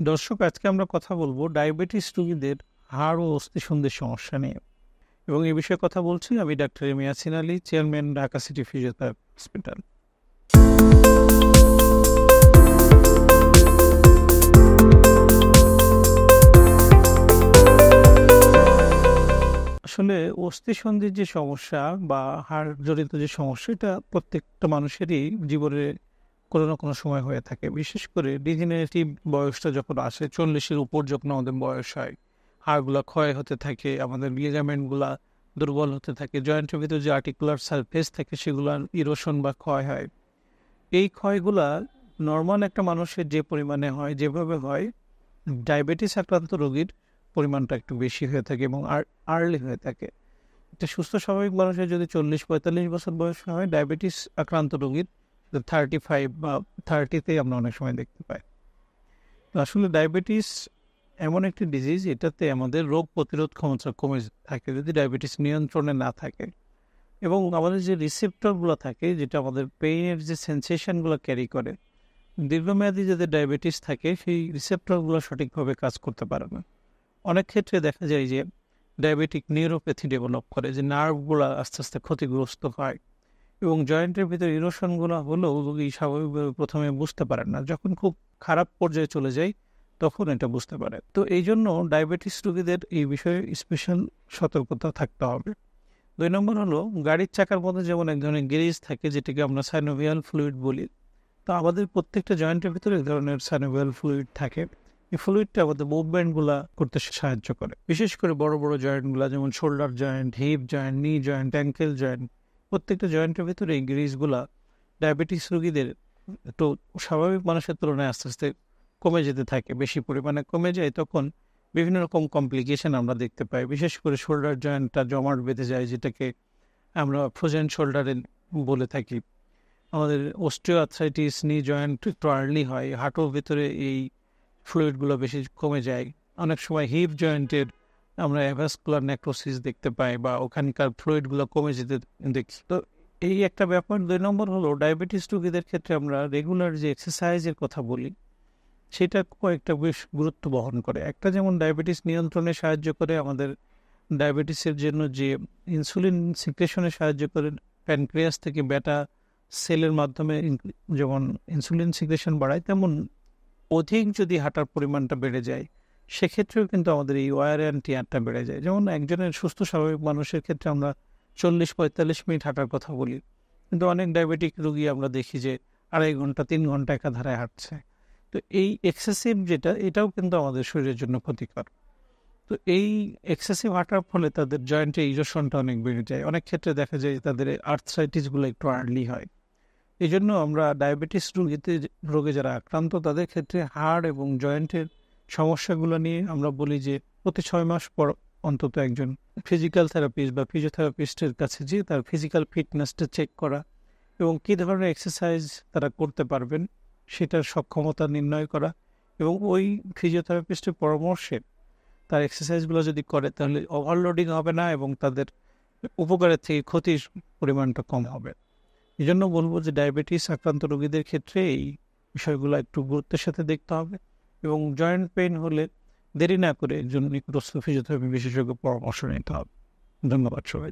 দর্শক, আজকে আমরা কথা বলবো ডায়াবেটিস রোগীদের হাড় ও অস্থিসন্ধির সমস্যা নিয়ে। এবং এই বিষয়ে কথা বলছি আমি doctor M Yasin Ali, chairman, Dhaka city physiotherapy hospital. আসলে অস্থিসন্ধির যে সমস্যা বা হাড় জড়িত যে সমস্যা, এটা প্রত্যেকটা মানুষেরই জীবনে কোনো না কোনো সময় হয়ে থাকে। বিশেষ করে ডিজেনারেটিভ বয়সটা যখন আসে, 40-এর উপর যখন আমাদের বয়স হয়, হাড়গুলা ক্ষয় হতে থাকে, আমাদের লিগামেন্টগুলা দুর্বল হতে থাকে, জয়েন্টের ভিতরে যে আর্টিকুলার সারফেস থাকে সেগুলার ইরোশন বা ক্ষয় হয়। এই ক্ষয়গুলা নর্মাল একটা মানুষের যে পরিমাণে হয়, যেভাবে হয়, ডায়াবেটিস আক্রান্ত রোগীর পরিমাণটা একটু বেশি হয়ে থাকে এবং আর্লি হয়ে থাকে। একটা সুস্থ স্বাভাবিক মানুষের যদি 40-45 বছর বয়স হয়, ডায়াবেটিস আক্রান্ত রোগীর 35 বা 30-তেই আমরা অনেক সময় দেখতে পাই। তো আসলে ডায়াবেটিস এমন একটি ডিজিজ, এটাতে আমাদের রোগ প্রতিরোধ ক্ষমতা কমে থাকে যদি ডায়াবেটিস নিয়ন্ত্রণে না থাকে। এবং আমাদের যে রিসেপ্টরগুলো থাকে, যেটা আমাদের পেইনের যে সেন্সেশনগুলো ক্যারি করে, দীর্ঘমেয়াদী যাদের ডায়াবেটিস থাকে সেই রিসেপ্টরগুলো সঠিকভাবে কাজ করতে পারে না। অনেক ক্ষেত্রে দেখা যায় যে ডায়াবেটিক নিউরোপ্যাথি ডেভেলপ করে, যে নার্ভগুলো আস্তে আস্তে ক্ষতিগ্রস্ত হয় এবং জয়েন্টের ভিতরে ইরোশনগুলো হলেও রোগী স্বাভাবিকভাবে প্রথমে বুঝতে পারেন না। যখন খুব খারাপ পর্যায়ে চলে যায় তখন এটা বুঝতে পারে। তো এই জন্য ডায়াবেটিস রোগীদের এই বিষয়ে স্পেশাল সতর্কতা থাকতে হবে। 2 নম্বর হলো, গাড়ির চাকার মধ্যে যেমন এক ধরনের গ্রিজ থাকে, যেটাকে আমরা সাইনোভিয়াল ফ্লুইড বলি। তো আমাদের প্রত্যেকটা জয়েন্টের ভিতরে এক ধরনের সাইনোভিয়াল ফ্লুইড থাকে। এই ফ্লুইডটা আমাদের মুভমেন্টগুলা করতে সাহায্য করে, বিশেষ করে বড় বড় জয়েন্টগুলা, যেমন shoulder joint, hip joint, knee joint, ankle joint. প্রত্যেকটা জয়েন্টের ভিতরে এই গ্রিজগুলা ডায়াবেটিস রোগীদের একটু স্বাভাবিক মানুষের তুলনায় আস্তে আস্তে কমে যেতে থাকে, বেশি পরিমাণে কমে যায়। তখন বিভিন্ন রকম কমপ্লিকেশন আমরা দেখতে পাই। বিশেষ করে শোল্ডার জয়েন্টটা জমাট বেঁধে যায়, যেটাকে আমরা ফ্রোজেন শোল্ডারে বলে থাকি। আমাদের অস্টিও আর্থ্রাইটিস, নি জয়েন্ট একটু আর্লি হয়, হাঁটুর ভিতরে এই ফ্লুইডগুলো বেশি কমে যায়। অনেক সময় হিপ জয়েন্টের আমরা অ্যাভাসকুলার নেক্রোসিস দেখতে পাই বা ওখানকার ফ্লুইডগুলো কমে যেতে দেখি। তো এই একটা ব্যাপার। 2 নম্বর হলো, ডায়াবেটিস রোগীদের ক্ষেত্রে আমরা রেগুলার যে এক্সারসাইজের কথা বলি, সেটা কয়েকটা বেশ গুরুত্ব বহন করে। একটা যেমন ডায়াবেটিস নিয়ন্ত্রণে সাহায্য করে, আমাদের ডায়াবেটিসের জন্য যে ইনসুলিন সিক্রেশনে সাহায্য করে, প্যানক্রিয়াস থেকে বেটা সেলের মাধ্যমে যেমন ইনসুলিন সিক্রেশন বাড়ায়, তেমন অধিক যদি হাঁটার পরিমাণটা বেড়ে যায় সেক্ষেত্রেও কিন্তু আমাদের এই ওয়ার অ্যান্ড টিয়ারটা বেড়ে যায়। যেমন একজনের সুস্থ স্বাভাবিক মানুষের ক্ষেত্রে আমরা 40-45 মিনিট হাঁটার কথা বলি, কিন্তু অনেক ডায়াবেটিক রোগী আমরা দেখি যে 2.5 ঘন্টা 3 ঘন্টা একাধারে হাঁটছে। তো এই এক্সেসিভ যেটা, এটাও কিন্তু আমাদের শরীরের জন্য ক্ষতিকর। তো এই এক্সেসিভ হাঁটার ফলে তাদের জয়েন্টে ইরোশনটা অনেক বেড়ে যায়। অনেক ক্ষেত্রে দেখা যায় তাদের আর্থ্রাইটিসগুলো একটু আর্লি হয়। এই জন্য আমরা ডায়াবেটিস রোগে যারা আক্রান্ত তাদের ক্ষেত্রে হাড় এবং জয়েন্টের সমস্যাগুলো নিয়ে আমরা বলি যে প্রতি 6 মাস পর অন্তত একজন ফিজিক্যাল থেরাপিস্ট বা ফিজিওথেরাপিস্টের কাছে যেয়ে তার ফিজিক্যাল ফিটনেসটা চেক করা এবং কী ধরনের এক্সারসাইজ তারা করতে পারবেন সেটার সক্ষমতা নির্ণয় করা, এবং ওই ফিজিওথেরাপিস্টের পরামর্শে তার এক্সারসাইজগুলো যদি করে তাহলে ওভারলোডিং হবে না এবং তাদের উপকারের থেকে ক্ষতির পরিমাণটা কম হবে। এই জন্য বলবো যে ডায়াবেটিস আক্রান্ত রোগীদের ক্ষেত্রে এই বিষয়গুলো একটু গুরুত্বের সাথে দেখতে হবে এবং জয়েন্ট পেইন হলে দেরি না করে একজন নিকটস্থ ফিজিওথেরাপি বিশেষজ্ঞ পরামর্শ নিতে হবে। ধন্যবাদ সবাই।